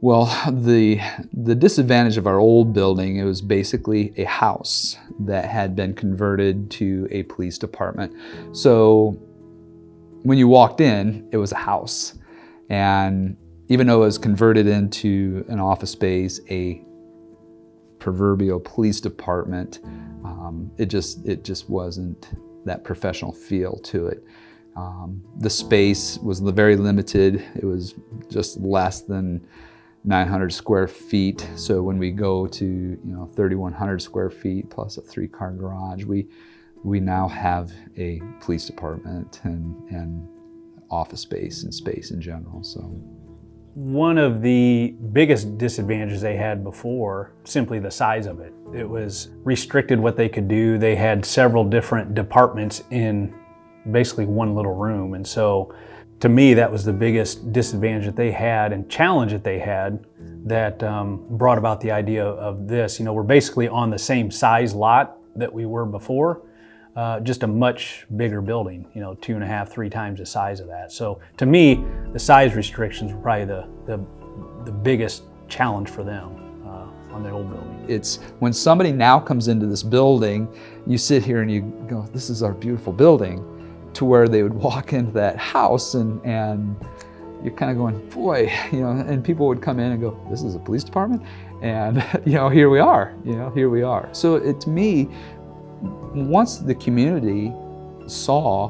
Well, the disadvantage of our old building, it was basically a house that had been converted to a police department. So when you walked in, it was a house. And even though it was converted into an office space, a proverbial police department, it just wasn't that professional feel to it. The space was very limited. It was just less than 900 square feet. So when we go to 3,100 square feet plus a 3-car garage, we now have a police department and office space and space in general. So one of the biggest disadvantages they had before, simply the size of it. It was restricted what they could do. They had several different departments in basically one little room, and so to me, that was the biggest disadvantage that they had and challenge that they had that brought about the idea of this. We're basically on the same size lot that we were before, just a much bigger building, 2.5, 3 times the size of that. So to me, the size restrictions were probably the biggest challenge for them on the old building. It's when somebody now comes into this building, you sit here and you go, this is our beautiful building, to where they would walk into that house and you're kind of going, boy, and people would come in and go, this is a police department? And here we are, here we are. So to me, once the community saw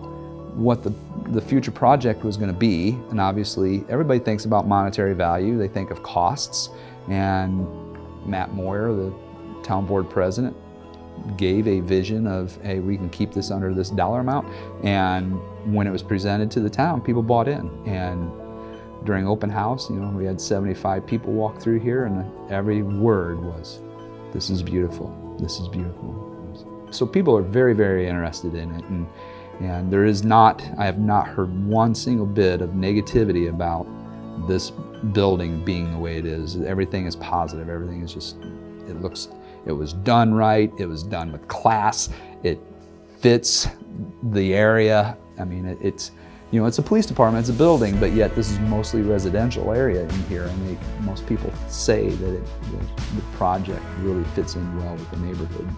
what the future project was going to be, and obviously everybody thinks about monetary value, they think of costs, and Matt Moyer, the town board president, gave a vision of, hey, we can keep this under this dollar amount. And when it was presented to the town, people bought in. And during open house, we had 75 people walk through here, and every word was, this is beautiful, this is beautiful. So people are very, very interested in it. And I have not heard one single bit of negativity about this building being the way it is. Everything is positive, everything is just, it was done right, it was done with class, it fits the area. I mean, it's a police department, it's a building, but yet this is mostly residential area in here, and most people say that the project really fits in well with the neighborhood.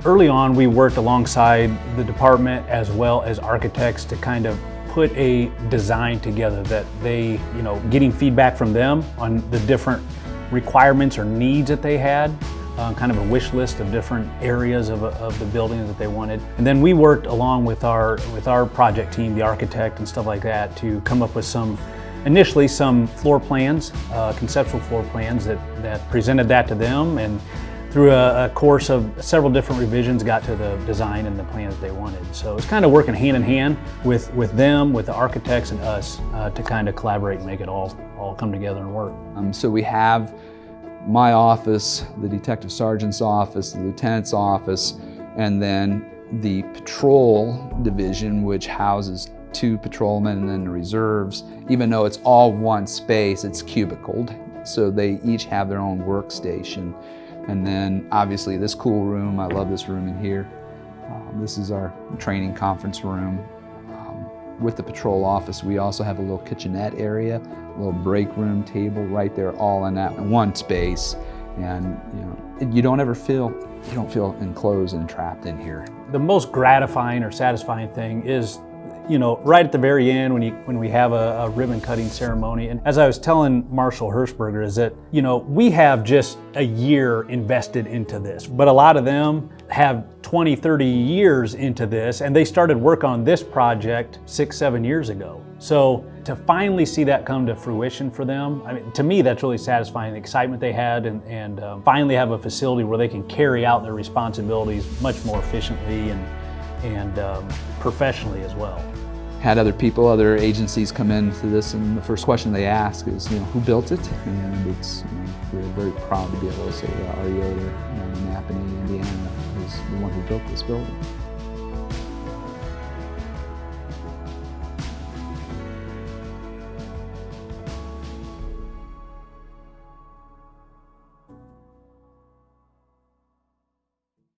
Early on, we worked alongside the department as well as architects to kind of put a design together that they, getting feedback from them on the different requirements or needs that they had, kind of a wish list of different areas of the building that they wanted. And then we worked along with our project team, the architect and stuff like that, to come up with initially some floor plans, conceptual floor plans that presented that to them, and through a course of several different revisions got to the design and the plan that they wanted. So it's kind of working hand in hand with them, with the architects and us, to kind of collaborate and make it all come together and work. So we have my office, the detective sergeant's office, the lieutenant's office, and then the patrol division, which houses 2 patrolmen and then the reserves. Even though it's all one space, it's cubicled. So they each have their own workstation. And then obviously this cool room, I love this room in here. This is our training conference room. With the patrol office, we also have a little kitchenette area, a little break room table right there, all in that one space. And you don't feel enclosed and trapped in here. The most gratifying or satisfying thing is, right at the very end when we have a ribbon cutting ceremony. And as I was telling Marshall Hirschberger, is that, we have just a year invested into this, but a lot of them have 20, 30 years into this, and they started work on this project 6, 7 years ago. So to finally see that come to fruition for them, I mean, to me, that's really satisfying. The excitement they had and finally have a facility where they can carry out their responsibilities much more efficiently and professionally as well. Had other agencies come into this, and the first question they ask is, who built it? And it's, we're very proud to be able to say our Yoder, in Napanee, Indiana, is the one who built this building.